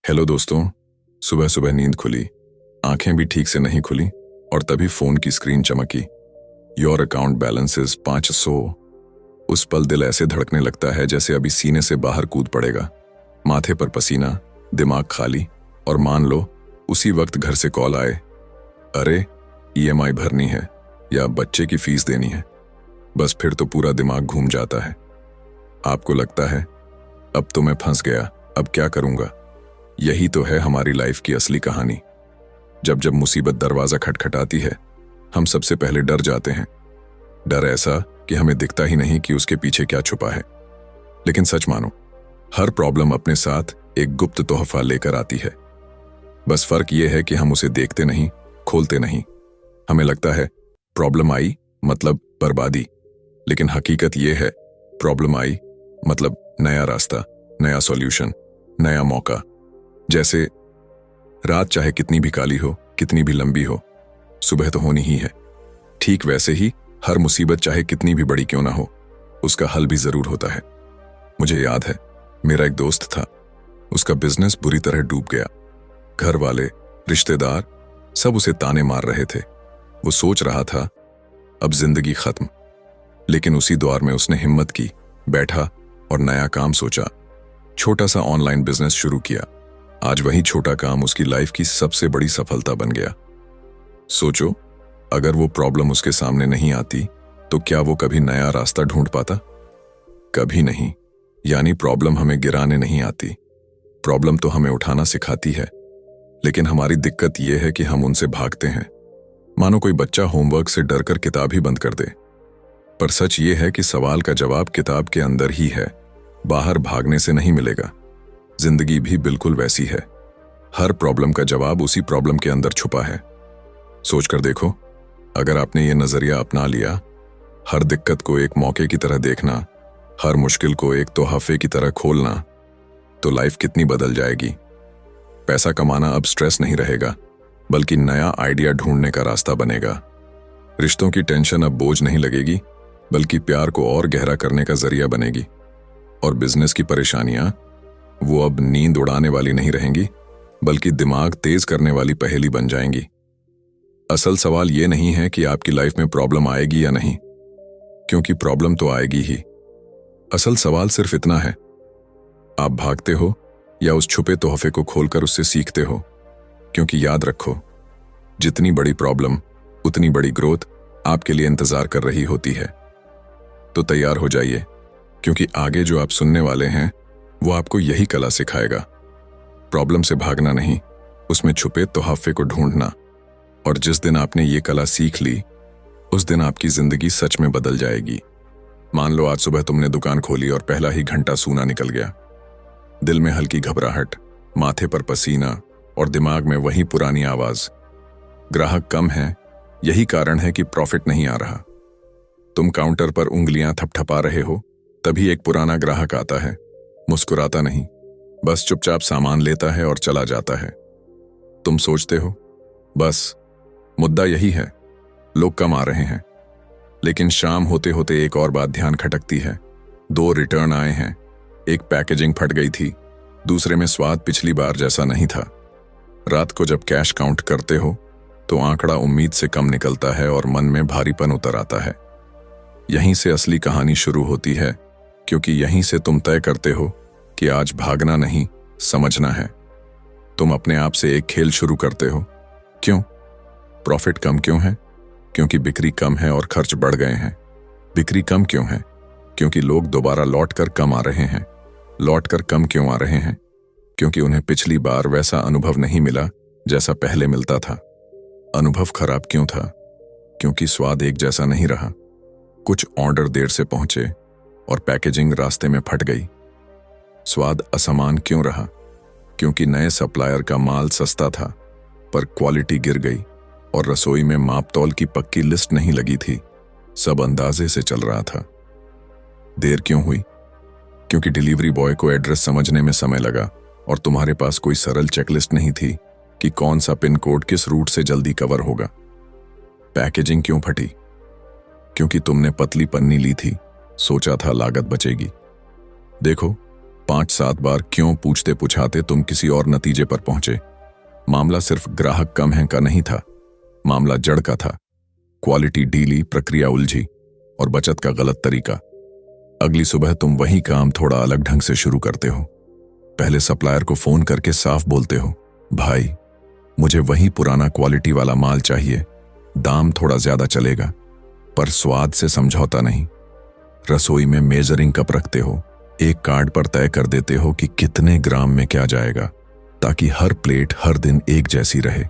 Hello दोस्तों। सुबह सुबह नींद खुली, आंखें भी ठीक से नहीं खुली और तभी फोन की स्क्रीन चमकी। Your account balance is 500। उस पल दिल ऐसे धड़कने लगता है जैसे अभी सीने से बाहर कूद पड़ेगा। माथे पर पसीना, दिमाग खाली, और मान लो उसी वक्त घर से कॉल आए, अरे ईएमआई भरनी है या बच्चे की फीस देनी है। बस फिर तो पूरा दिमाग घूम जाता है। आपको लगता है अब तो मैं फंस गया, अब क्या करूंगा। यही तो है हमारी लाइफ की असली कहानी। जब जब मुसीबत दरवाजा खटखटाती है, हम सबसे पहले डर जाते हैं। डर ऐसा कि हमें दिखता ही नहीं कि उसके पीछे क्या छुपा है। लेकिन सच मानो, हर प्रॉब्लम अपने साथ एक गुप्त तोहफा लेकर आती है। बस फर्क यह है कि हम उसे देखते नहीं, खोलते नहीं। हमें लगता है प्रॉब्लम आई मतलब बर्बादी, लेकिन हकीकत यह है प्रॉब्लम आई मतलब नया रास्ता, नया सॉल्यूशन, नया मौका। जैसे रात चाहे कितनी भी काली हो, कितनी भी लंबी हो, सुबह तो होनी ही है। ठीक वैसे ही हर मुसीबत चाहे कितनी भी बड़ी क्यों ना हो, उसका हल भी जरूर होता है। मुझे याद है, मेरा एक दोस्त था, उसका बिजनेस बुरी तरह डूब गया। घर वाले, रिश्तेदार सब उसे ताने मार रहे थे। वो सोच रहा था अब जिंदगी खत्म। लेकिन उसी दौर में उसने हिम्मत की, बैठा और नया काम सोचा। छोटा सा ऑनलाइन बिजनेस शुरू किया। आज वही छोटा काम उसकी लाइफ की सबसे बड़ी सफलता बन गया। सोचो, अगर वो प्रॉब्लम उसके सामने नहीं आती तो क्या वो कभी नया रास्ता ढूंढ पाता? कभी नहीं। यानी प्रॉब्लम हमें गिराने नहीं आती, प्रॉब्लम तो हमें उठाना सिखाती है। लेकिन हमारी दिक्कत यह है कि हम उनसे भागते हैं। मानो कोई बच्चा होमवर्क से डरकर किताब ही बंद कर दे। पर सच ये है कि सवाल का जवाब किताब के अंदर ही है, बाहर भागने से नहीं मिलेगा। जिंदगी भी बिल्कुल वैसी है। हर प्रॉब्लम का जवाब उसी प्रॉब्लम के अंदर छुपा है। सोचकर देखो, अगर आपने ये नजरिया अपना लिया, हर दिक्कत को एक मौके की तरह देखना, हर मुश्किल को एक तोहफे की तरह खोलना, तो लाइफ कितनी बदल जाएगी। पैसा कमाना अब स्ट्रेस नहीं रहेगा, बल्कि नया आइडिया ढूंढने का रास्ता बनेगा। रिश्तों की टेंशन अब बोझ नहीं लगेगी, बल्कि प्यार को और गहरा करने का जरिया बनेगी। और बिजनेस की परेशानियां, वो अब नींद उड़ाने वाली नहीं रहेंगी, बल्कि दिमाग तेज करने वाली पहेली बन जाएंगी। असल सवाल ये नहीं है कि आपकी लाइफ में प्रॉब्लम आएगी या नहीं, क्योंकि प्रॉब्लम तो आएगी ही। असल सवाल सिर्फ इतना है, आप भागते हो या उस छुपे तोहफे को खोलकर उससे सीखते हो। क्योंकि याद रखो, जितनी बड़ी प्रॉब्लम उतनी बड़ी ग्रोथ आपके लिए इंतजार कर रही होती है। तो तैयार हो जाइए, क्योंकि आगे जो आप सुनने वाले हैं वो आपको यही कला सिखाएगा। प्रॉब्लम से भागना नहीं, उसमें छुपे तोहफे को ढूंढना। और जिस दिन आपने ये कला सीख ली, उस दिन आपकी जिंदगी सच में बदल जाएगी। मान लो आज सुबह तुमने दुकान खोली और पहला ही घंटा सूना निकल गया। दिल में हल्की घबराहट, माथे पर पसीना और दिमाग में वही पुरानी आवाज, ग्राहक कम है, यही कारण है कि प्रॉफिट नहीं आ रहा। तुम काउंटर पर उंगलियां थपथपा रहे हो, तभी एक पुराना ग्राहक आता है। मुस्कुराता नहीं, बस चुपचाप सामान लेता है और चला जाता है। तुम सोचते हो बस मुद्दा यही है, लोग कम आ रहे हैं। लेकिन शाम होते होते एक और बात ध्यान खटकती है। 2 रिटर्न आए हैं, एक पैकेजिंग फट गई थी, दूसरे में स्वाद पिछली बार जैसा नहीं था। रात को जब कैश काउंट करते हो तो आंकड़ा उम्मीद से कम निकलता है और मन में भारीपन उतर आता है। यहीं से असली कहानी शुरू होती है, क्योंकि यहीं से तुम तय करते हो कि आज भागना नहीं, समझना है। तुम अपने आप से एक खेल शुरू करते हो। क्यों? प्रॉफिट कम क्यों है? क्योंकि बिक्री कम है और खर्च बढ़ गए हैं। बिक्री कम क्यों है? क्योंकि लोग दोबारा लौटकर कम आ रहे हैं। लौटकर कम क्यों आ रहे हैं? क्योंकि उन्हें पिछली बार वैसा अनुभव नहीं मिला जैसा पहले मिलता था। अनुभव खराब क्यों था? क्योंकि स्वाद एक जैसा नहीं रहा। कुछ ऑर्डर देर से पहुंचे और पैकेजिंग रास्ते में फट गई। स्वाद असमान क्यों रहा? क्योंकि नए सप्लायर का माल सस्ता था, पर क्वालिटी गिर गई और रसोई में मापतौल की पक्की लिस्ट नहीं लगी थी, सब अंदाजे से चल रहा था। देर क्यों हुई? क्योंकि डिलीवरी बॉय को एड्रेस समझने में समय लगा और तुम्हारे पास कोई सरल चेकलिस्ट नहीं थी कि कौन सा पिन कोड किस रूट से जल्दी कवर होगा। पैकेजिंग क्यों फटी? क्योंकि तुमने पतली पन्नी ली थी, सोचा था लागत बचेगी। देखो, 5-7 बार क्यों पूछते पूछाते तुम किसी और नतीजे पर पहुंचे। मामला सिर्फ ग्राहक कम है का नहीं था, मामला जड़ का था। क्वालिटी डीली, प्रक्रिया उलझी और बचत का गलत तरीका। अगली सुबह तुम वही काम थोड़ा अलग ढंग से शुरू करते हो। पहले सप्लायर को फोन करके साफ बोलते हो, भाई मुझे वही पुराना क्वालिटी वाला माल चाहिए, दाम थोड़ा ज्यादा चलेगा पर स्वाद से समझौता नहीं। रसोई में मेजरिंग कप रखते हो, एक कार्ड पर तय कर देते हो कि कितने ग्राम में क्या जाएगा, ताकि हर प्लेट हर दिन एक जैसी रहे।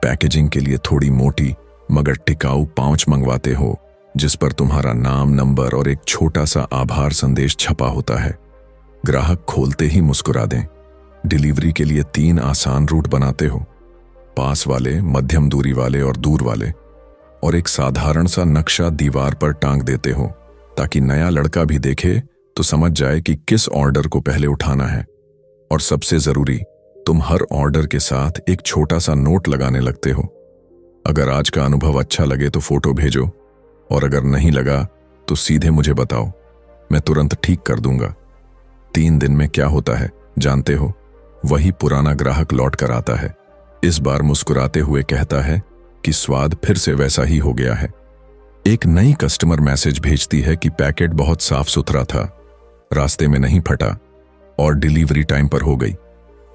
पैकेजिंग के लिए थोड़ी मोटी मगर टिकाऊ पाउच मंगवाते हो, जिस पर तुम्हारा नाम, नंबर और एक छोटा सा आभार संदेश छपा होता है। ग्राहक खोलते ही मुस्कुरा दें। डिलीवरी के लिए 3 आसान रूट बनाते हो, पास वाले, मध्यम दूरी वाले और दूर वाले, और एक साधारण सा नक्शा दीवार पर टांग देते हो ताकि नया लड़का भी देखे तो समझ जाए कि किस ऑर्डर को पहले उठाना है। और सबसे जरूरी, तुम हर ऑर्डर के साथ एक छोटा सा नोट लगाने लगते हो। अगर आज का अनुभव अच्छा लगे तो फोटो भेजो, और अगर नहीं लगा तो सीधे मुझे बताओ, मैं तुरंत ठीक कर दूंगा। 3 दिन में क्या होता है जानते हो? वही पुराना ग्राहक लौट कर आता है। इस बार मुस्कुराते हुए कहता है कि स्वाद फिर से वैसा ही हो गया है। एक नई कस्टमर मैसेज भेजती है कि पैकेट बहुत साफ सुथरा था, रास्ते में नहीं फटा और डिलीवरी टाइम पर हो गई।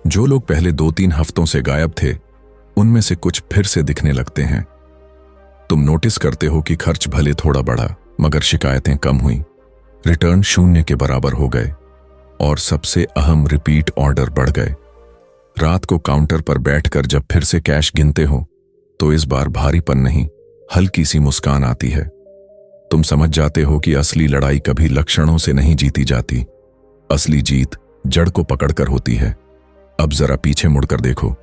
जो लोग पहले 2-3 हफ्तों से गायब थे, उनमें से कुछ फिर से दिखने लगते हैं। तुम नोटिस करते हो कि खर्च भले थोड़ा बढ़ा मगर शिकायतें कम हुई, रिटर्न 0 के बराबर हो गए और सबसे अहम, रिपीट ऑर्डर बढ़ गए। रात को काउंटर पर बैठकर जब फिर से कैश गिनते हो तो इस बार भारीपन नहीं, हल्की सी मुस्कान आती है। तुम समझ जाते हो कि असली लड़ाई कभी लक्षणों से नहीं जीती जाती, असली जीत जड़ को पकड़कर होती है। अब जरा पीछे मुड़कर देखो,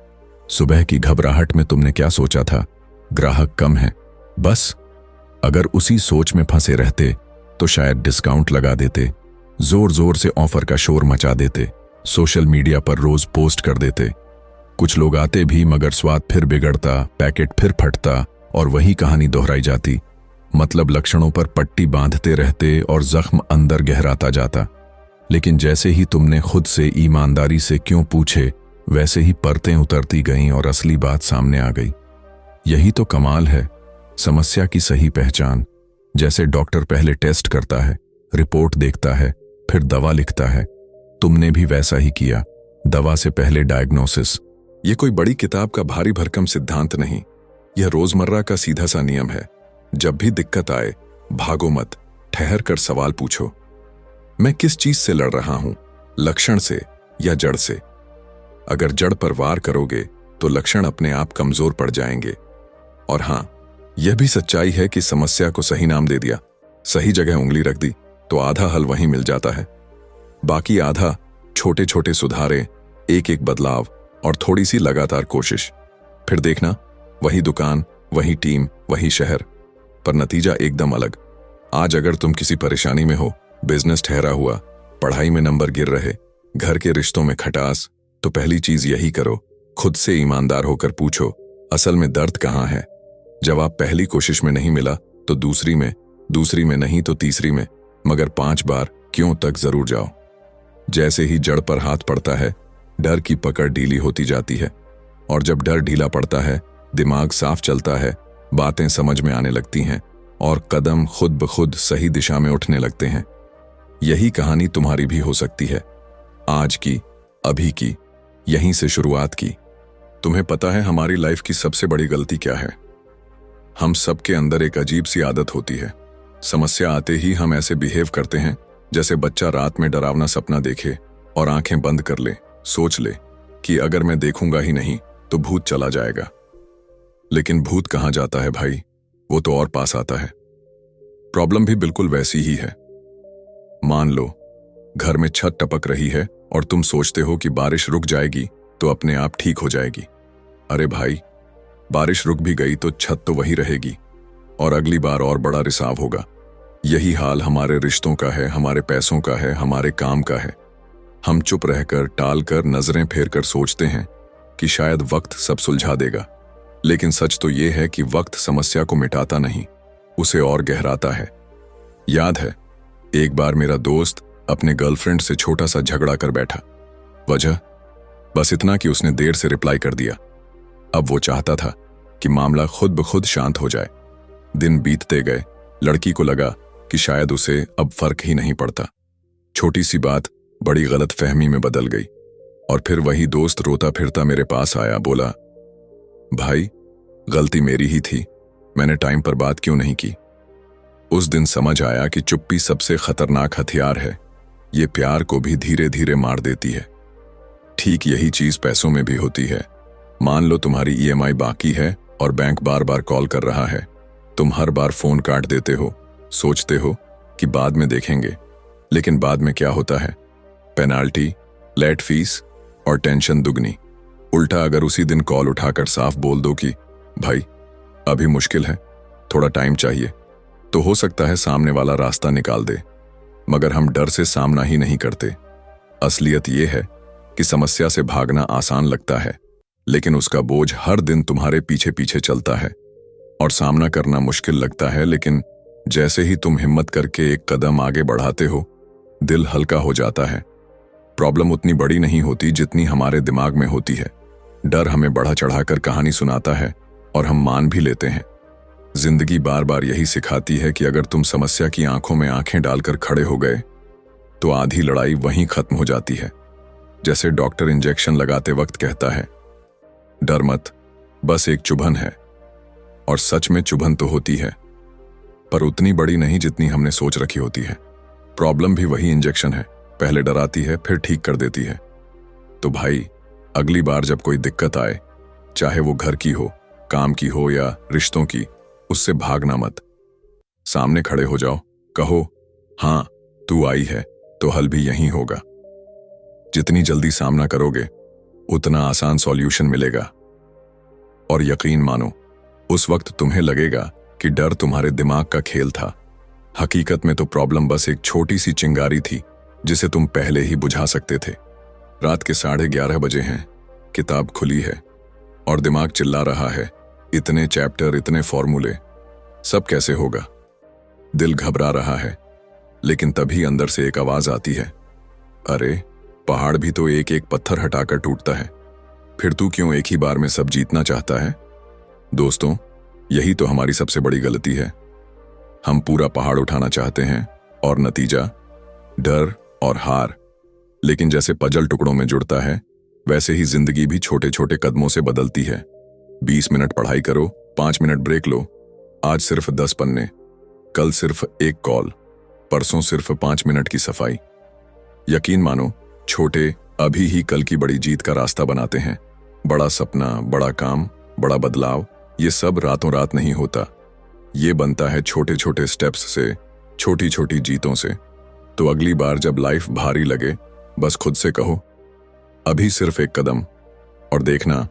सुबह की घबराहट में तुमने क्या सोचा था? ग्राहक कम है बस। अगर उसी सोच में फंसे रहते तो शायद डिस्काउंट लगा देते, जोर जोर से ऑफर का शोर मचा देते, सोशल मीडिया पर रोज पोस्ट कर देते। कुछ लोग आते भी मगर स्वाद फिर बिगड़ता, पैकेट फिर फटता और वही कहानी दोहराई जाती। मतलब लक्षणों पर पट्टी बांधते रहते और जख्म अंदर गहराता जाता। लेकिन जैसे ही तुमने खुद से ईमानदारी से क्यों पूछे, वैसे ही परतें उतरती गईं और असली बात सामने आ गई। यही तो कमाल है, समस्या की सही पहचान। जैसे डॉक्टर पहले टेस्ट करता है, रिपोर्ट देखता है, फिर दवा लिखता है, तुमने भी वैसा ही किया। दवा से पहले डायग्नोसिस। ये कोई बड़ी किताब का भारी भरकम सिद्धांत नहीं, यह रोजमर्रा का सीधा सा नियम है। जब भी दिक्कत आए, भागो मत, ठहर कर सवाल पूछो, मैं किस चीज से लड़ रहा हूं, लक्षण से या जड़ से? अगर जड़ पर वार करोगे तो लक्षण अपने आप कमजोर पड़ जाएंगे। और हां, यह भी सच्चाई है कि समस्या को सही नाम दे दिया, सही जगह उंगली रख दी तो आधा हल वहीं मिल जाता है। बाकी आधा छोटे छोटे सुधारे, एक एक बदलाव और थोड़ी सी लगातार कोशिश। फिर देखना, वही दुकान, वही टीम, वही शहर, पर नतीजा एकदम अलग। आज अगर तुम किसी परेशानी में हो, बिजनेस ठहरा हुआ, पढ़ाई में नंबर गिर रहे, घर के रिश्तों में खटास, तो पहली चीज यही करो, खुद से ईमानदार होकर पूछो, असल में दर्द कहाँ है? जवाब पहली कोशिश में नहीं मिला तो दूसरी में नहीं तो तीसरी में, मगर 5 बार क्यों तक जरूर जाओ। जैसे ही जड़ पर हाथ पड़ता है, डर की पकड़ ढीली होती जाती है, और जब डर ढीला पड़ता है, दिमाग साफ चलता है, बातें समझ में आने लगती हैं और कदम खुद ब खुद सही दिशा में उठने लगते हैं। यही कहानी तुम्हारी भी हो सकती है, आज की, अभी की, यहीं से शुरुआत की। तुम्हें पता है हमारी लाइफ की सबसे बड़ी गलती क्या है? हम सबके अंदर एक अजीब सी आदत होती है, समस्या आते ही हम ऐसे बिहेव करते हैं जैसे बच्चा रात में डरावना सपना देखे और आंखें बंद कर ले, सोच ले कि अगर मैं देखूंगा ही नहीं तो भूत चला जाएगा। लेकिन भूत कहां जाता है भाई, वो तो और पास आता है। प्रॉब्लम भी बिल्कुल वैसी ही है। मान लो घर में छत टपक रही है और तुम सोचते हो कि बारिश रुक जाएगी तो अपने आप ठीक हो जाएगी। अरे भाई, बारिश रुक भी गई तो छत तो वही रहेगी और अगली बार और बड़ा रिसाव होगा। यही हाल हमारे रिश्तों का है, हमारे पैसों का है, हमारे काम का है। हम चुप रहकर, टालकर, नजरें फेरकर सोचते हैं कि शायद वक्त सब सुलझा देगा, लेकिन सच तो यह है कि वक्त समस्या को मिटाता नहीं, उसे और गहराता है। याद है, एक बार मेरा दोस्त अपने गर्लफ्रेंड से छोटा सा झगड़ा कर बैठा। वजह बस इतना कि उसने देर से रिप्लाई कर दिया। अब वो चाहता था कि मामला खुद ब खुद शांत हो जाए। दिन बीतते गए, लड़की को लगा कि शायद उसे अब फर्क ही नहीं पड़ता। छोटी सी बात बड़ी गलतफहमी में बदल गई और फिर वही दोस्त रोता फिरता मेरे पास आया। बोला, भाई गलती मेरी ही थी, मैंने टाइम पर बात क्यों नहीं की। उस दिन समझ आया कि चुप्पी सबसे खतरनाक हथियार है, ये प्यार को भी धीरे धीरे मार देती है। ठीक यही चीज पैसों में भी होती है। मान लो तुम्हारी ईएमआई बाकी है और बैंक बार बार कॉल कर रहा है। तुम हर बार फोन काट देते हो, सोचते हो कि बाद में देखेंगे, लेकिन बाद में क्या होता है? पेनाल्टी, लेट फीस और टेंशन दुगनी। उल्टा अगर उसी दिन कॉल उठाकर साफ बोल दो कि भाई अभी मुश्किल है, थोड़ा टाइम चाहिए, तो हो सकता है सामने वाला रास्ता निकाल दे। मगर हम डर से सामना ही नहीं करते। असलियत यह है कि समस्या से भागना आसान लगता है, लेकिन उसका बोझ हर दिन तुम्हारे पीछे पीछे चलता है। और सामना करना मुश्किल लगता है, लेकिन जैसे ही तुम हिम्मत करके एक कदम आगे बढ़ाते हो, दिल हल्का हो जाता है। प्रॉब्लम उतनी बड़ी नहीं होती जितनी हमारे दिमाग में होती है। डर हमें बढ़ा चढ़ाकर कहानी सुनाता है और हम मान भी लेते हैं। जिंदगी बार बार यही सिखाती है कि अगर तुम समस्या की आंखों में आंखें डालकर खड़े हो गए तो आधी लड़ाई वहीं खत्म हो जाती है। जैसे डॉक्टर इंजेक्शन लगाते वक्त कहता है, डर मत, बस एक चुभन है। और सच में चुभन तो होती है, पर उतनी बड़ी नहीं जितनी हमने सोच रखी होती है। प्रॉब्लम भी वही इंजेक्शन है, पहले डराती है फिर ठीक कर देती है। तो भाई अगली बार जब कोई दिक्कत आए, चाहे वो घर की हो, काम की हो या रिश्तों की, उससे भागना मत। सामने खड़े हो जाओ, कहो हाँ तू आई है तो हल भी यहीं होगा। जितनी जल्दी सामना करोगे उतना आसान सॉल्यूशन मिलेगा। और यकीन मानो, उस वक्त तुम्हें लगेगा कि डर तुम्हारे दिमाग का खेल था। हकीकत में तो प्रॉब्लम बस एक छोटी सी चिंगारी थी जिसे तुम पहले ही बुझा सकते थे। रात के 11:30 बजे हैं, किताब खुली है और दिमाग चिल्ला रहा है, इतने चैप्टर, इतने फॉर्मूले, सब कैसे होगा। दिल घबरा रहा है, लेकिन तभी अंदर से एक आवाज आती है, अरे पहाड़ भी तो एक एक पत्थर हटाकर टूटता है, फिर तू क्यों एक ही बार में सब जीतना चाहता है। दोस्तों, यही तो हमारी सबसे बड़ी गलती है। हम पूरा पहाड़ उठाना चाहते हैं और नतीजा डर और हार। लेकिन जैसे पजल टुकड़ों में जुड़ता है, वैसे ही जिंदगी भी छोटे छोटे कदमों से बदलती है। 20 मिनट पढ़ाई करो, 5 मिनट ब्रेक लो। आज सिर्फ 10 पन्ने, कल सिर्फ एक कॉल, परसों सिर्फ 5 मिनट की सफाई। यकीन मानो, छोटे अभी ही कल की बड़ी जीत का रास्ता बनाते हैं। बड़ा सपना, बड़ा काम, बड़ा बदलाव, ये सब रातों रात नहीं होता। ये बनता है छोटे छोटे स्टेप्स से, छोटी छोटी जीतों से। तो अगली बार जब लाइफ भारी लगे, बस खुद से कहो, अभी सिर्फ एक कदम, और देखना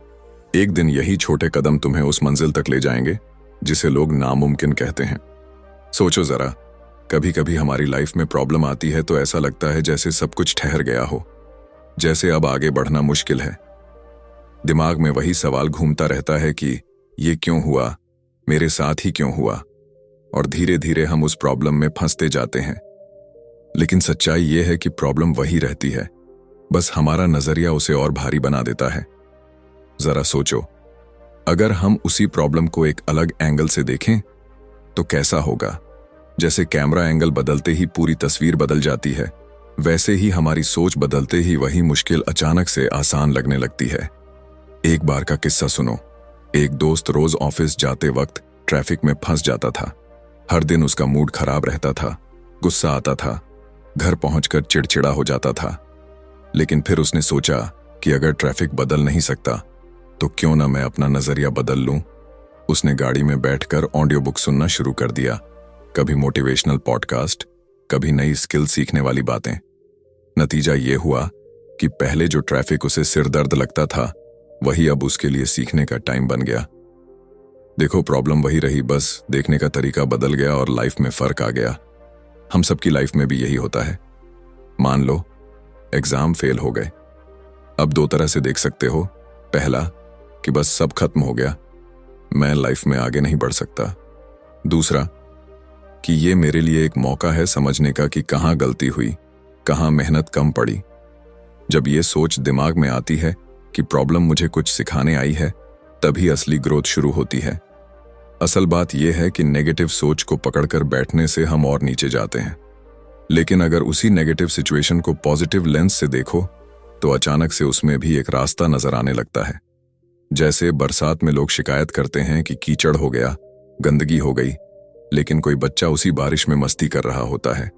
एक दिन यही छोटे कदम तुम्हें उस मंजिल तक ले जाएंगे जिसे लोग नामुमकिन कहते हैं। सोचो जरा, कभी कभी हमारी लाइफ में प्रॉब्लम आती है तो ऐसा लगता है जैसे सब कुछ ठहर गया हो, जैसे अब आगे बढ़ना मुश्किल है। दिमाग में वही सवाल घूमता रहता है कि ये क्यों हुआ, मेरे साथ ही क्यों हुआ, और धीरे धीरे हम उस प्रॉब्लम में फंसते जाते हैं। लेकिन सच्चाई ये है कि प्रॉब्लम वही रहती है, बस हमारा नजरिया उसे और भारी बना देता है। जरा सोचो, अगर हम उसी प्रॉब्लम को एक अलग एंगल से देखें तो कैसा होगा। जैसे कैमरा एंगल बदलते ही पूरी तस्वीर बदल जाती है, वैसे ही हमारी सोच बदलते ही वही मुश्किल अचानक से आसान लगने लगती है। एक बार का किस्सा सुनो। एक दोस्त रोज ऑफिस जाते वक्त ट्रैफिक में फंस जाता था। हर दिन उसका मूड खराब रहता था, गुस्सा आता था, घर पहुंचकर चिड़चिड़ा हो जाता था। लेकिन फिर उसने सोचा कि अगर ट्रैफिक बदल नहीं सकता तो क्यों ना मैं अपना नजरिया बदल लूं। उसने गाड़ी में बैठकर ऑडियो बुक सुनना शुरू कर दिया, कभी मोटिवेशनल पॉडकास्ट, कभी नई स्किल सीखने वाली बातें। नतीजा ये हुआ कि पहले जो ट्रैफिक उसे सिरदर्द लगता था, वही अब उसके लिए सीखने का टाइम बन गया। देखो, प्रॉब्लम वही रही, बस देखने का तरीका बदल गया और लाइफ में फर्क आ गया। हम सबकी लाइफ में भी यही होता है। मान लो एग्जाम फेल हो गए। अब 2 तरह से देख सकते हो। पहला कि बस सब खत्म हो गया, मैं लाइफ में आगे नहीं बढ़ सकता। दूसरा कि ये मेरे लिए एक मौका है समझने का कि कहाँ गलती हुई कहाँ मेहनत कम पड़ी। जब ये सोच दिमाग में आती है कि प्रॉब्लम मुझे कुछ सिखाने आई है, तभी असली ग्रोथ शुरू होती है। असल बात यह है कि नेगेटिव सोच को पकड़कर बैठने से हम और नीचे जाते हैं, लेकिन अगर उसी नेगेटिव सिचुएशन को पॉजिटिव लेंस से देखो तो अचानक से उसमें भी एक रास्ता नजर आने लगता है। जैसे बरसात में लोग शिकायत करते हैं कि कीचड़ हो गया, गंदगी हो गई, लेकिन कोई बच्चा उसी बारिश में मस्ती कर रहा होता है।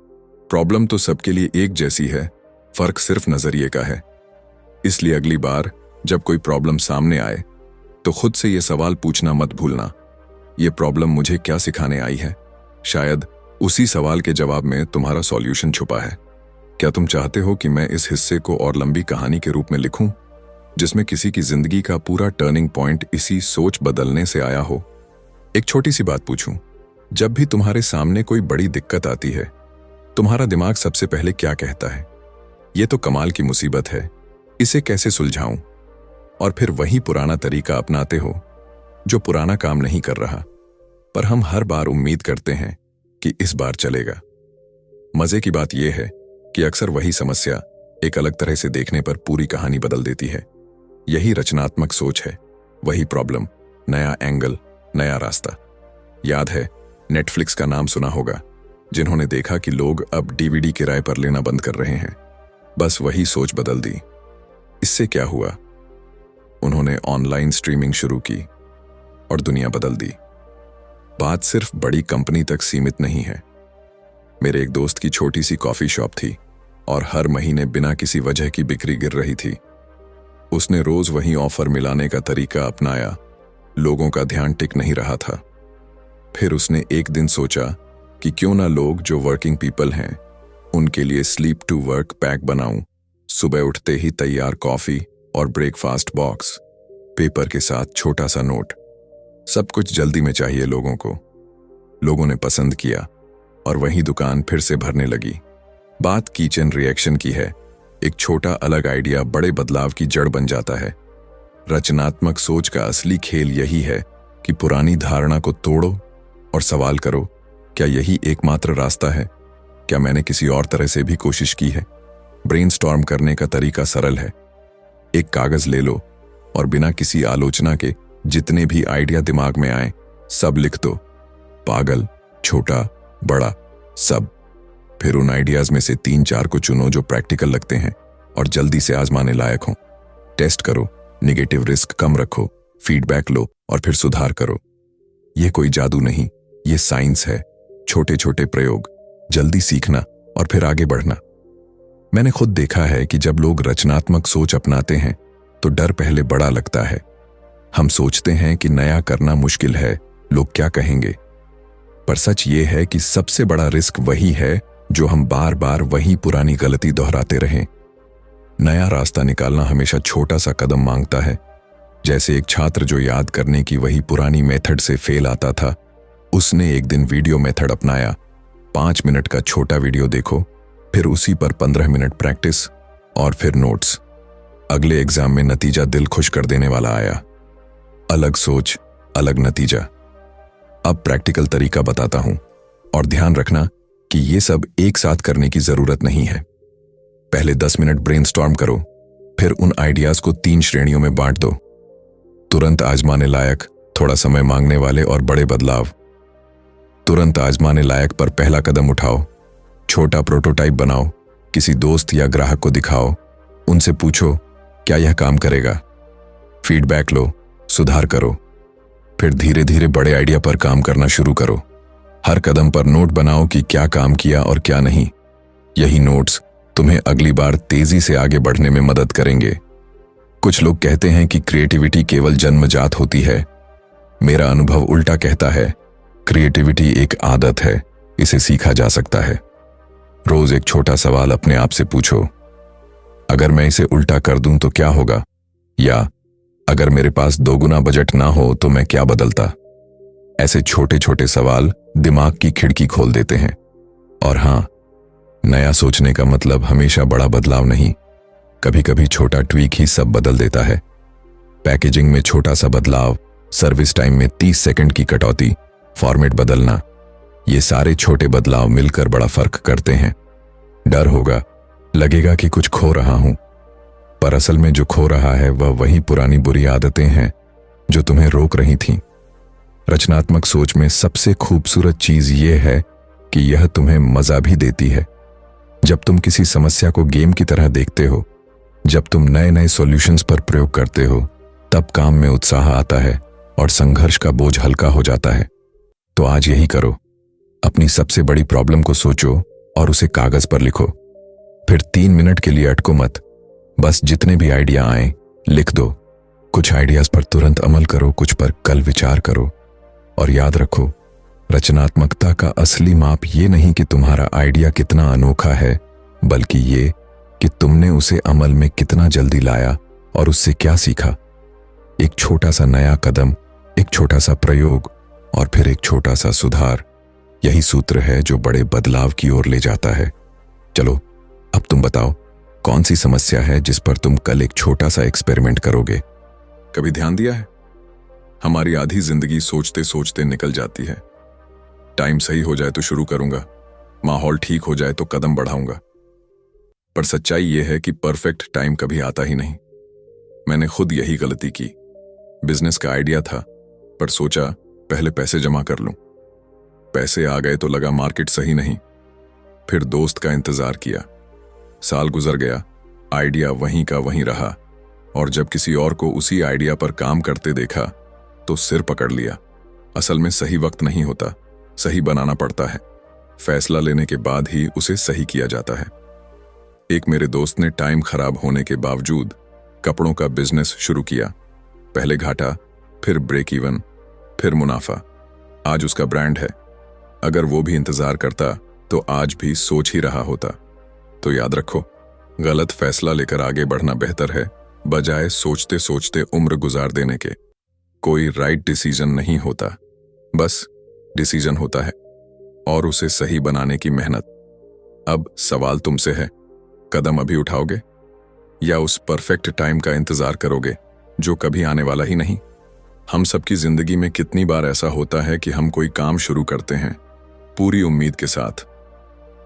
प्रॉब्लम तो सबके लिए एक जैसी है, फर्क सिर्फ नजरिए का है। इसलिए अगली बार जब कोई प्रॉब्लम सामने आए तो खुद से ये सवाल पूछना मत भूलना, ये प्रॉब्लम मुझे क्या सिखाने आई है। शायद उसी सवाल के जवाब में तुम्हारा सॉल्यूशन छुपा है। क्या तुम चाहते हो कि मैं इस हिस्से को और लंबी कहानी के रूप में लिखूं, जिसमें किसी की जिंदगी का पूरा टर्निंग पॉइंट इसी सोच बदलने से आया हो? एक छोटी सी बात पूछूं, जब भी तुम्हारे सामने कोई बड़ी दिक्कत आती है, तुम्हारा दिमाग सबसे पहले क्या कहता है? ये तो कमाल की मुसीबत है, इसे कैसे सुलझाऊं? और फिर वही पुराना तरीका अपनाते हो जो पुराना काम नहीं कर रहा, पर हम हर बार उम्मीद करते हैं कि इस बार चलेगा। मजे की बात यह है कि अक्सर वही समस्या एक अलग तरह से देखने पर पूरी कहानी बदल देती है। यही रचनात्मक सोच है, वही प्रॉब्लम, नया एंगल, नया रास्ता। याद है, नेटफ्लिक्स का नाम सुना होगा, जिन्होंने देखा कि लोग अब डीवीडी किराए पर लेना बंद कर रहे हैं। बस वही सोच बदल दी। इससे क्या हुआ? उन्होंने ऑनलाइन स्ट्रीमिंग शुरू की और दुनिया बदल दी। बात सिर्फ बड़ी कंपनी तक सीमित नहीं है। मेरे एक दोस्त की छोटी सी कॉफी शॉप थी और हर महीने बिना किसी वजह की बिक्री गिर रही थी। उसने रोज वही ऑफर मिलाने का तरीका अपनाया, लोगों का ध्यान टिक नहीं रहा था। फिर उसने एक दिन सोचा कि क्यों ना लोग जो वर्किंग पीपल हैं उनके लिए स्लीप टू वर्क पैक बनाऊं। सुबह उठते ही तैयार कॉफी और ब्रेकफास्ट बॉक्स, पेपर के साथ छोटा सा नोट, सब कुछ जल्दी में चाहिए लोगों को। लोगों ने पसंद किया और वही दुकान फिर से भरने लगी। बात किचन रिएक्शन की है। एक छोटा अलग आइडिया बड़े बदलाव की जड़ बन जाता है। रचनात्मक सोच का असली खेल यही है कि पुरानी धारणा को तोड़ो और सवाल करो, क्या यही एकमात्र रास्ता है? क्या मैंने किसी और तरह से भी कोशिश की है? ब्रेनस्टॉर्म करने का तरीका सरल है। एक कागज ले लो और बिना किसी आलोचना के जितने भी आइडिया दिमाग में आए सब लिख दो। पागल, छोटा, बड़ा, सब। फिर उन आइडियाज में से 3-4 को चुनो जो प्रैक्टिकल लगते हैं और जल्दी से आजमाने लायक हो। टेस्ट करो, नेगेटिव रिस्क कम रखो, फीडबैक लो और फिर सुधार करो। यह कोई जादू नहीं, ये साइंस है। छोटे छोटे प्रयोग, जल्दी सीखना और फिर आगे बढ़ना। मैंने खुद देखा है कि जब लोग रचनात्मक सोच अपनाते हैं तो डर पहले बड़ा लगता है। हम सोचते हैं कि नया करना मुश्किल है, लोग क्या कहेंगे। पर सच ये है कि सबसे बड़ा रिस्क वही है जो हम बार बार वही पुरानी गलती दोहराते रहें। नया रास्ता निकालना हमेशा छोटा सा कदम मांगता है। जैसे एक छात्र जो याद करने की वही पुरानी मेथड से फेल आता था, उसने एक दिन वीडियो मेथड अपनाया। 5 मिनट का छोटा वीडियो देखो, फिर उसी पर 15 मिनट प्रैक्टिस और फिर नोट्स। अगले एग्जाम में नतीजा दिल खुश कर देने वाला आया। अलग सोच, अलग नतीजा। अब प्रैक्टिकल तरीका बताता हूं और ध्यान रखना कि ये सब एक साथ करने की जरूरत नहीं है। पहले 10 मिनट ब्रेनस्टॉर्म करो, फिर उन आइडियाज को 3 श्रेणियों में बांट दो। तुरंत आजमाने लायक, थोड़ा समय मांगने वाले और बड़े बदलाव। तुरंत आजमाने लायक पर पहला कदम उठाओ। छोटा प्रोटोटाइप बनाओ, किसी दोस्त या ग्राहक को दिखाओ, उनसे पूछो क्या यह काम करेगा। फीडबैक लो, सुधार करो। फिर धीरे धीरे बड़े आइडिया पर काम करना शुरू करो। हर कदम पर नोट बनाओ कि क्या काम किया और क्या नहीं। यही नोट्स तुम्हें अगली बार तेजी से आगे बढ़ने में मदद करेंगे। कुछ लोग कहते हैं कि क्रिएटिविटी केवल जन्मजात होती है। मेरा अनुभव उल्टा कहता है, क्रिएटिविटी एक आदत है, इसे सीखा जा सकता है। रोज एक छोटा सवाल अपने आप से पूछो, अगर मैं इसे उल्टा कर दूं तो क्या होगा? या अगर मेरे पास 2 गुना बजट ना हो तो मैं क्या बदलता? ऐसे छोटे छोटे सवाल दिमाग की खिड़की खोल देते हैं। और हाँ, नया सोचने का मतलब हमेशा बड़ा बदलाव नहीं, कभी कभी छोटा ट्वीक ही सब बदल देता है। पैकेजिंग में छोटा सा बदलाव, सर्विस टाइम में 30 सेकंड की कटौती, फॉर्मेट बदलना, ये सारे छोटे बदलाव मिलकर बड़ा फर्क करते हैं। डर होगा, लगेगा कि कुछ खो रहा हूं, पर असल में जो खो रहा है वह वही पुरानी बुरी आदतें हैं जो तुम्हें रोक रही थीं। रचनात्मक सोच में सबसे खूबसूरत चीज ये है कि यह तुम्हें मजा भी देती है। जब तुम किसी समस्या को गेम की तरह देखते हो, जब तुम नए नए सॉल्यूशंस पर प्रयोग करते हो, तब काम में उत्साह आता है और संघर्ष का बोझ हल्का हो जाता है। तो आज यही करो, अपनी सबसे बड़ी प्रॉब्लम को सोचो और उसे कागज पर लिखो। फिर 3 मिनट के लिए अटको मत, बस जितने भी आइडिया आए लिख दो। कुछ आइडियाज पर तुरंत अमल करो, कुछ पर कल विचार करो। और याद रखो, रचनात्मकता का असली माप ये नहीं कि तुम्हारा आइडिया कितना अनोखा है, बल्कि ये कि तुमने उसे अमल में कितना जल्दी लाया और उससे क्या सीखा। एक छोटा सा नया कदम, एक छोटा सा प्रयोग और फिर एक छोटा सा सुधार, यही सूत्र है जो बड़े बदलाव की ओर ले जाता है। चलो अब तुम बताओ, कौन सी समस्या है जिस पर तुम कल एक छोटा सा एक्सपेरिमेंट करोगे? कभी ध्यान दिया है, हमारी आधी जिंदगी सोचते सोचते निकल जाती है। टाइम सही हो जाए तो शुरू करूंगा, माहौल ठीक हो जाए तो कदम बढ़ाऊंगा। पर सच्चाई यह है कि परफेक्ट टाइम कभी आता ही नहीं। मैंने खुद यही गलती की। बिजनेस का आइडिया था, पर सोचा पहले पैसे जमा कर लूं। पैसे आ गए तो लगा मार्केट सही नहीं। फिर दोस्त का इंतजार किया, साल गुजर गया, आइडिया वहीं का वहीं रहा। और जब किसी और को उसी आइडिया पर काम करते देखा तो सिर पकड़ लिया। असल में सही वक्त नहीं होता, सही बनाना पड़ता है। फैसला लेने के बाद ही उसे सही किया जाता है। एक मेरे दोस्त ने टाइम खराब होने के बावजूद कपड़ों का बिजनेस शुरू किया। पहले घाटा, फिर ब्रेक इवन, फिर मुनाफा। आज उसका ब्रांड है। अगर वो भी इंतजार करता तो आज भी सोच ही रहा होता। तो याद रखो, गलत फैसला लेकर आगे बढ़ना बेहतर है, बजाय सोचते सोचते उम्र गुजार देने के। कोई राइट डिसीजन नहीं होता, बस डिसीजन होता है और उसे सही बनाने की मेहनत। अब सवाल तुमसे है, कदम अभी उठाओगे या उस परफेक्ट टाइम का इंतजार करोगे जो कभी आने वाला ही नहीं? हम सबकी जिंदगी में कितनी बार ऐसा होता है कि हम कोई काम शुरू करते हैं पूरी उम्मीद के साथ,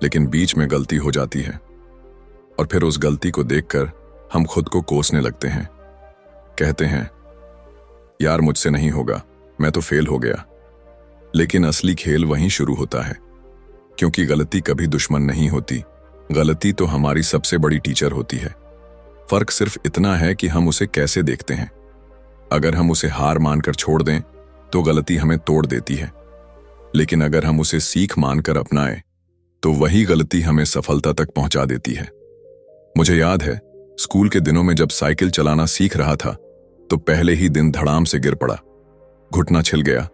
लेकिन बीच में गलती हो जाती है और फिर उस गलती को देखकर हम खुद को कोसने लगते हैं। कहते हैं, यार मुझसे नहीं होगा, मैं तो फेल हो गया। लेकिन असली खेल वहीं शुरू होता है, क्योंकि गलती कभी दुश्मन नहीं होती, गलती तो हमारी सबसे बड़ी टीचर होती है। फर्क सिर्फ इतना है कि हम उसे कैसे देखते हैं। अगर हम उसे हार मानकर छोड़ दें तो गलती हमें तोड़ देती है, लेकिन अगर हम उसे सीख मानकर अपनाएं तो वही गलती हमें सफलता तक पहुंचा देती है। मुझे याद है, स्कूल के दिनों में जब साइकिल चलाना सीख रहा था तो पहले ही दिन धड़ाम से गिर पड़ा। घुटना छिल गया,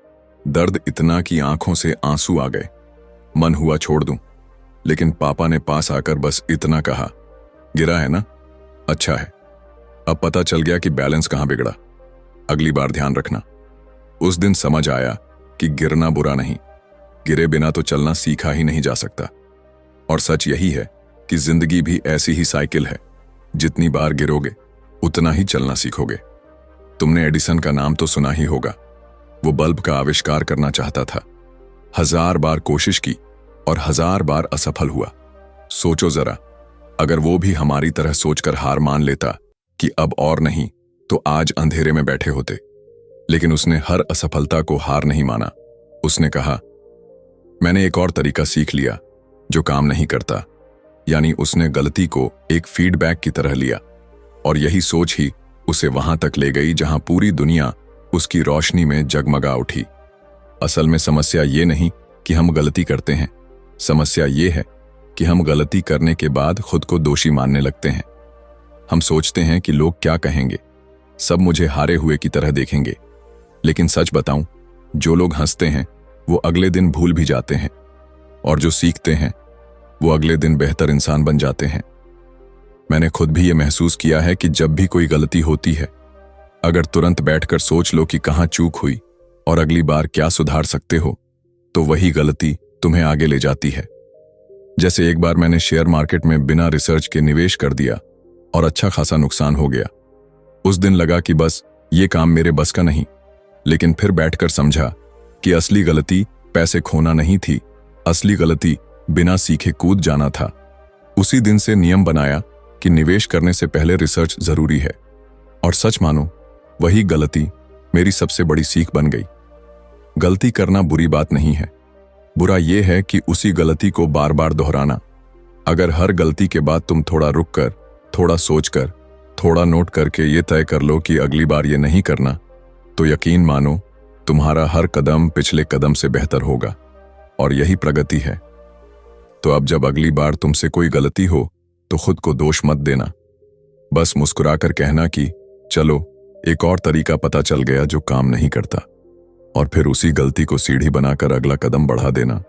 दर्द इतना कि आंखों से आंसू आ गए। मन हुआ छोड़ दूं, लेकिन पापा ने पास आकर बस इतना कहा, गिरा है ना, अच्छा है। अब पता चल गया कि बैलेंस कहां बिगड़ा, अगली बार ध्यान रखना। उस दिन समझ आया कि गिरना बुरा नहीं, गिरे बिना तो चलना सीखा ही नहीं जा सकता। और सच यही है कि जिंदगी भी ऐसी ही साइकिल है, जितनी बार गिरोगे उतना ही चलना सीखोगे। तुमने एडिसन का नाम तो सुना ही होगा। वो बल्ब का आविष्कार करना चाहता था, 1000 बार कोशिश की और 1000 बार असफल हुआ। सोचो जरा, अगर वो भी हमारी तरह सोचकर हार मान लेता कि अब और नहीं, तो आज अंधेरे में बैठे होते। लेकिन उसने हर असफलता को हार नहीं माना। उसने कहा, मैंने एक और तरीका सीख लिया जो काम नहीं करता। यानी उसने गलती को एक फीडबैक की तरह लिया, और यही सोच ही उसे वहां तक ले गई जहां पूरी दुनिया उसकी रोशनी में जगमगा उठी। असल में समस्या ये नहीं कि हम गलती करते हैं, समस्या ये है कि हम गलती करने के बाद खुद को दोषी मानने लगते हैं। हम सोचते हैं कि लोग क्या कहेंगे, सब मुझे हारे हुए की तरह देखेंगे। लेकिन सच बताऊं, जो लोग हंसते हैं वो अगले दिन भूल भी जाते हैं, और जो सीखते हैं वो अगले दिन बेहतर इंसान बन जाते हैं। मैंने खुद भी ये महसूस किया है कि जब भी कोई गलती होती है, अगर तुरंत बैठकर सोच लो कि कहां चूक हुई और अगली बार क्या सुधार सकते हो, तो वही गलती तुम्हें आगे ले जाती है। जैसे एक बार मैंने शेयर मार्केट में बिना रिसर्च के निवेश कर दिया और अच्छा खासा नुकसान हो गया। उस दिन लगा कि बस ये काम मेरे बस का नहीं, लेकिन फिर बैठकर समझा कि असली गलती पैसे खोना नहीं थी, असली गलती बिना सीखे कूद जाना था। उसी दिन से नियम बनाया कि निवेश करने से पहले रिसर्च जरूरी है। और सच मानो, वही गलती मेरी सबसे बड़ी सीख बन गई। गलती करना बुरी बात नहीं है, बुरा यह है कि उसी गलती को बार बार दोहराना। अगर हर गलती के बाद तुम थोड़ा रुक कर, थोड़ा सोचकर, थोड़ा नोट करके ये तय कर लो कि अगली बार ये नहीं करना, तो यकीन मानो तुम्हारा हर कदम पिछले कदम से बेहतर होगा। और यही प्रगति है। तो अब जब अगली बार तुमसे कोई गलती हो तो खुद को दोष मत देना, बस मुस्कुराकर कहना कि चलो एक और तरीका पता चल गया जो काम नहीं करता, और फिर उसी गलती को सीढ़ी बनाकर अगला कदम बढ़ा देना।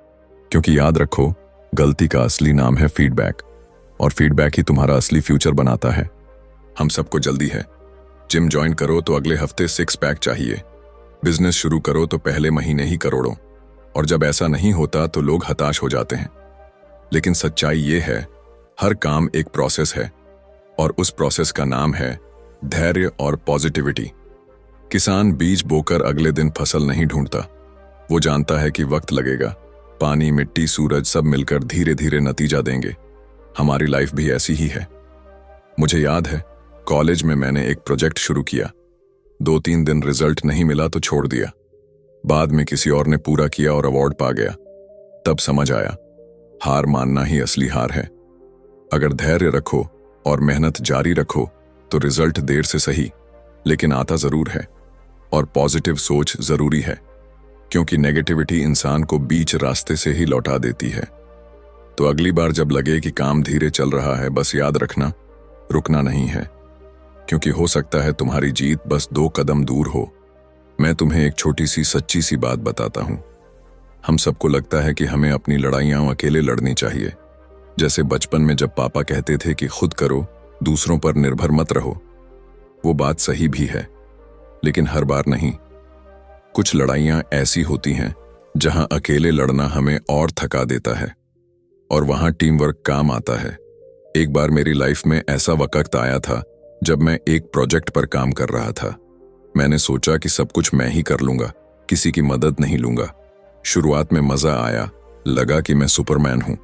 क्योंकि याद रखो, गलती का असली नाम है फीडबैक, और फीडबैक ही तुम्हारा असली फ्यूचर बनाता है। हम सबको जल्दी है। जिम ज्वाइन करो तो अगले हफ्ते 6 पैक चाहिए, बिजनेस शुरू करो तो पहले महीने ही करोड़ों, और जब ऐसा नहीं होता तो लोग हताश हो जाते हैं। लेकिन सच्चाई ये है, हर काम एक प्रोसेस है, और उस प्रोसेस का नाम है धैर्य और पॉजिटिविटी। किसान बीज बोकर अगले दिन फसल नहीं ढूंढता, वो जानता है कि वक्त लगेगा, पानी, मिट्टी, सूरज सब मिलकर धीरे धीरे नतीजा देंगे। हमारी लाइफ भी ऐसी ही है। मुझे याद है, कॉलेज में मैंने एक प्रोजेक्ट शुरू किया, 2-3 दिन रिजल्ट नहीं मिला तो छोड़ दिया। बाद में किसी और ने पूरा किया और अवार्ड पा गया। तब समझ आया, हार मानना ही असली हार है। अगर धैर्य रखो और मेहनत जारी रखो तो रिजल्ट देर से सही लेकिन आता जरूर है। और पॉजिटिव सोच जरूरी है, क्योंकि नेगेटिविटी इंसान को बीच रास्ते से ही लौटा देती है। तो अगली बार जब लगे कि काम धीरे चल रहा है, बस याद रखना, रुकना नहीं है, क्योंकि हो सकता है तुम्हारी जीत बस 2 कदम दूर हो। मैं तुम्हें एक छोटी सी सच्ची सी बात बताता हूं। हम सबको लगता है कि हमें अपनी लड़ाइयां अकेले लड़नी चाहिए। जैसे बचपन में जब पापा कहते थे कि खुद करो, दूसरों पर निर्भर मत रहो। वो बात सही भी है, लेकिन हर बार नहीं। कुछ लड़ाइयां ऐसी होती हैं जहां अकेले लड़ना हमें और थका देता है, और वहां टीम वर्क काम आता है। एक बार मेरी लाइफ में ऐसा वक्त आया था जब मैं एक प्रोजेक्ट पर काम कर रहा था। मैंने सोचा कि सब कुछ मैं ही कर लूंगा, किसी की मदद नहीं लूंगा। शुरुआत में मजा आया, लगा कि मैं सुपरमैन हूं।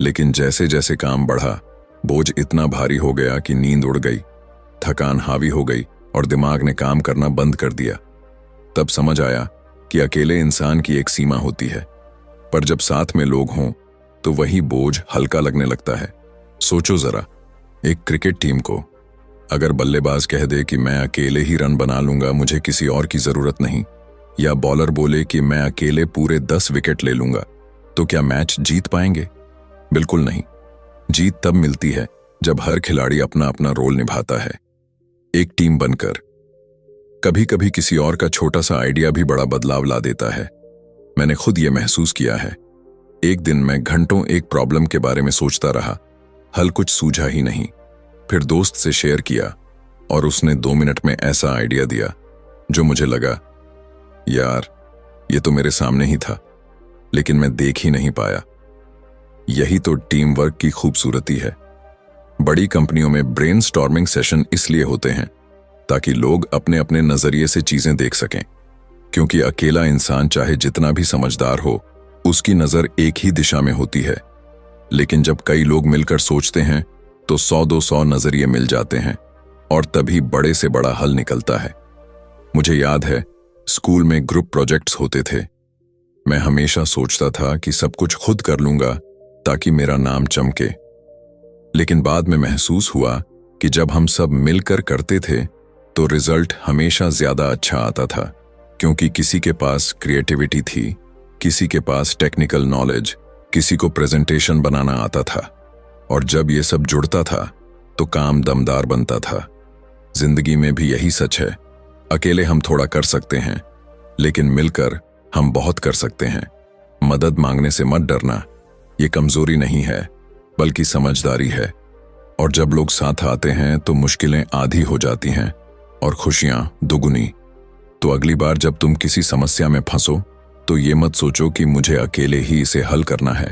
लेकिन जैसे जैसे काम बढ़ा, बोझ इतना भारी हो गया कि नींद उड़ गई, थकान हावी हो गई और दिमाग ने काम करना बंद कर दिया। तब समझ आया कि अकेले इंसान की एक सीमा होती है, पर जब साथ में लोग हों तो वही बोझ हल्का लगने लगता है। सोचो जरा, एक क्रिकेट टीम को अगर बल्लेबाज कह दे कि मैं अकेले ही रन बना लूंगा, मुझे किसी और की जरूरत नहीं, या बॉलर बोले कि मैं अकेले पूरे 10 विकेट ले लूंगा, तो क्या मैच जीत पाएंगे? बिल्कुल नहीं। जीत तब मिलती है जब हर खिलाड़ी अपना अपना रोल निभाता है, एक टीम बनकर। कभी कभी किसी और का छोटा सा आइडिया भी बड़ा बदलाव ला देता है। मैंने खुद ये महसूस किया है। एक दिन मैं घंटों एक प्रॉब्लम के बारे में सोचता रहा, हल कुछ सूझा ही नहीं। फिर दोस्त से शेयर किया और उसने 2 मिनट में ऐसा आइडिया दिया जो मुझे लगा, यार ये तो मेरे सामने ही था, लेकिन मैं देख ही नहीं पाया। यही तो टीम वर्क की खूबसूरती है। बड़ी कंपनियों में ब्रेनस्टॉर्मिंग सेशन इसलिए होते हैं ताकि लोग अपने अपने नजरिए से चीजें देख सकें, क्योंकि अकेला इंसान चाहे जितना भी समझदार हो, उसकी नजर एक ही दिशा में होती है। लेकिन जब कई लोग मिलकर सोचते हैं तो 100-200 नजरिए मिल जाते हैं, और तभी बड़े से बड़ा हल निकलता है। मुझे याद है, स्कूल में ग्रुप प्रोजेक्ट्स होते थे। मैं हमेशा सोचता था कि सब कुछ खुद कर लूंगा ताकि मेरा नाम चमके। लेकिन बाद में महसूस हुआ कि जब हम सब मिलकर करते थे तो रिजल्ट हमेशा ज्यादा अच्छा आता था, क्योंकि किसी के पास क्रिएटिविटी थी, किसी के पास टेक्निकल नॉलेज, किसी को प्रेजेंटेशन बनाना आता था, और जब ये सब जुड़ता था तो काम दमदार बनता था। जिंदगी में भी यही सच है। अकेले हम थोड़ा कर सकते हैं, लेकिन मिलकर हम बहुत कर सकते हैं। मदद मांगने से मत डरना, ये कमजोरी नहीं है बल्कि समझदारी है। और जब लोग साथ आते हैं तो मुश्किलें आधी हो जाती हैं और खुशियां दुगुनी। तो अगली बार जब तुम किसी समस्या में फंसो तो ये मत सोचो कि मुझे अकेले ही इसे हल करना है।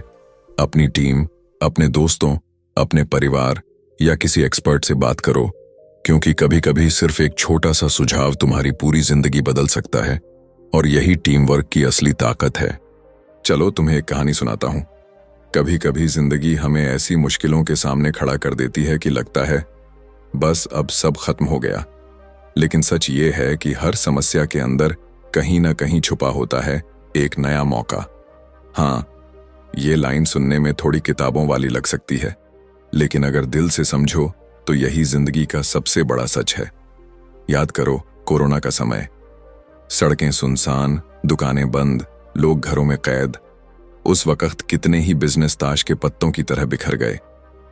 अपनी टीम, अपने दोस्तों, अपने परिवार या किसी एक्सपर्ट से बात करो, क्योंकि कभी कभी सिर्फ एक छोटा सा सुझाव तुम्हारी पूरी जिंदगी बदल सकता है, और यही टीम वर्क की असली ताकत है। चलो तुम्हें एक कहानी सुनाता हूं। कभी कभी जिंदगी हमें ऐसी मुश्किलों के सामने खड़ा कर देती है कि लगता है बस अब सब खत्म हो गया। लेकिन सच ये है कि हर समस्या के अंदर कहीं ना कहीं छुपा होता है एक नया मौका। हाँ, ये लाइन सुनने में थोड़ी किताबों वाली लग सकती है, लेकिन अगर दिल से समझो तो यही जिंदगी का सबसे बड़ा सच है। याद करो कोरोना का समय, सड़कें सुनसान, दुकानें बंद, लोग घरों में कैद। उस वक्त कितने ही बिजनेस ताश के पत्तों की तरह बिखर गए,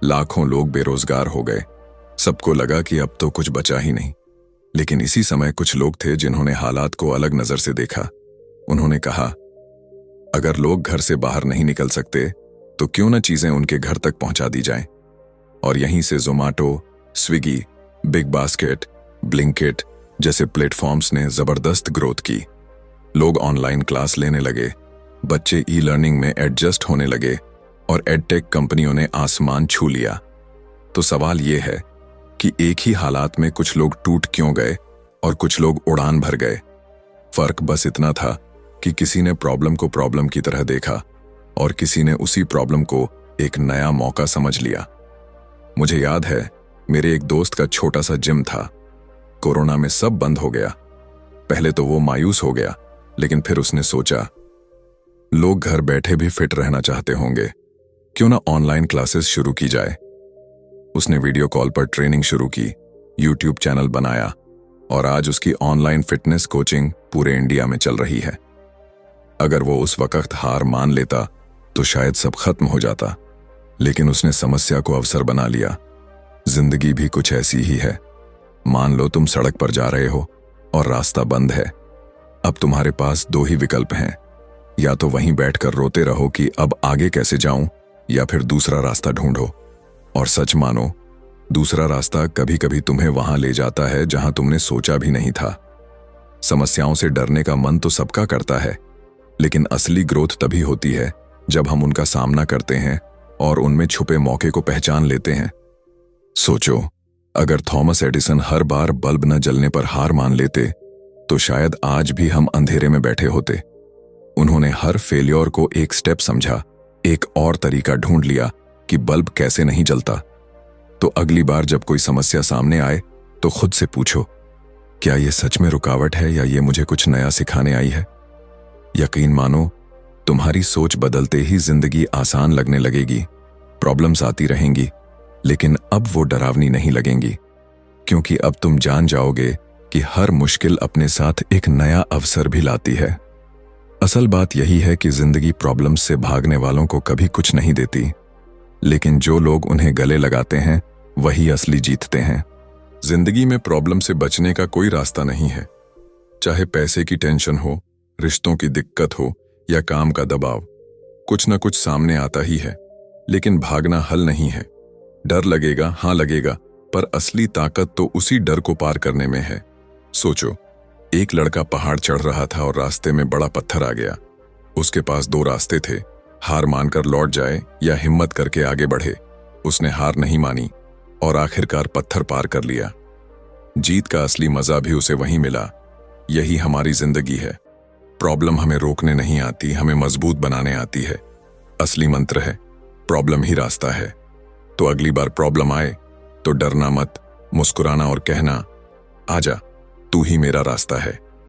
लाखों लोग बेरोजगार हो गए। सबको लगा कि अब तो कुछ बचा ही नहीं। लेकिन इसी समय कुछ लोग थे जिन्होंने हालात को अलग नजर से देखा। उन्होंने कहा, अगर लोग घर से बाहर नहीं निकल सकते तो क्यों न चीजें उनके घर तक पहुंचा दी जाएं। और यहीं से Zomato, Swiggy, big basket, Blinkit जैसे प्लेटफॉर्म्स ने जबरदस्त ग्रोथ की। लोग ऑनलाइन क्लास लेने लगे, बच्चे ई लर्निंग में एडजस्ट होने लगे और एडटेक कंपनियों ने आसमान छू लिया। तो सवाल यह है कि एक ही हालात में कुछ लोग टूट क्यों गए और कुछ लोग उड़ान भर गए। फर्क बस इतना था कि किसी ने प्रॉब्लम को प्रॉब्लम की तरह देखा और किसी ने उसी प्रॉब्लम को एक नया मौका समझ लिया। मुझे याद है, मेरे एक दोस्त का छोटा सा जिम था। कोरोना में सब बंद हो गया। पहले तो वो मायूस हो गया, लेकिन फिर उसने सोचा, लोग घर बैठे भी फिट रहना चाहते होंगे, क्यों ना ऑनलाइन क्लासेस शुरू की जाए। उसने वीडियो कॉल पर ट्रेनिंग शुरू की, यूट्यूब चैनल बनाया और आज उसकी ऑनलाइन फिटनेस कोचिंग पूरे इंडिया में चल रही है। अगर वो उस वक्त हार मान लेता तो शायद सब खत्म हो जाता, लेकिन उसने समस्या को अवसर बना लिया। जिंदगी भी कुछ ऐसी ही है। मान लो तुम सड़क पर जा रहे हो और रास्ता बंद है। अब तुम्हारे पास दो ही विकल्प हैं, या तो वहीं बैठकर रोते रहो कि अब आगे कैसे जाऊं, या फिर दूसरा रास्ता ढूंढो। और सच मानो, दूसरा रास्ता कभी कभी तुम्हें वहां ले जाता है जहां तुमने सोचा भी नहीं था। समस्याओं से डरने का मन तो सबका करता है, लेकिन असली ग्रोथ तभी होती है जब हम उनका सामना करते हैं और उनमें छुपे मौके को पहचान लेते हैं। सोचो, अगर थॉमस एडिसन हर बार बल्ब न जलने पर हार मान लेते तो शायद आज भी हम अंधेरे में बैठे होते। उन्होंने हर फेलियर को एक स्टेप समझा, एक और तरीका ढूंढ लिया कि बल्ब कैसे नहीं जलता। तो अगली बार जब कोई समस्या सामने आए तो खुद से पूछो, क्या ये सच में रुकावट है या ये मुझे कुछ नया सिखाने आई है। यकीन मानो, तुम्हारी सोच बदलते ही जिंदगी आसान लगने लगेगी। प्रॉब्लम्स आती रहेंगी, लेकिन अब वो डरावनी नहीं लगेंगी, क्योंकि अब तुम जान जाओगे कि हर मुश्किल अपने साथ एक नया अवसर भी लाती है। असल बात यही है कि जिंदगी प्रॉब्लम्स से भागने वालों को कभी कुछ नहीं देती, लेकिन जो लोग उन्हें गले लगाते हैं वही असली जीतते हैं। जिंदगी में प्रॉब्लम से बचने का कोई रास्ता नहीं है। चाहे पैसे की टेंशन हो, रिश्तों की दिक्कत हो या काम का दबाव, कुछ न कुछ सामने आता ही है। लेकिन भागना हल नहीं है। डर लगेगा, हाँ लगेगा, पर असली ताकत तो उसी डर को पार करने में है। सोचो, एक लड़का पहाड़ चढ़ रहा था और रास्ते में बड़ा पत्थर आ गया। उसके पास दो रास्ते थे, हार मानकर लौट जाए या हिम्मत करके आगे बढ़े। उसने हार नहीं मानी और आखिरकार पत्थर पार कर लिया। जीत का असली मजा भी उसे वहीं मिला। यही हमारी जिंदगी है। प्रॉब्लम हमें रोकने नहीं आती, हमें मजबूत बनाने आती है। असली मंत्र है, प्रॉब्लम ही रास्ता है। तो अगली बार प्रॉब्लम आए तो डरना मत, मुस्कुराना और कहना, आजा, तू ही मेरा रास्ता है।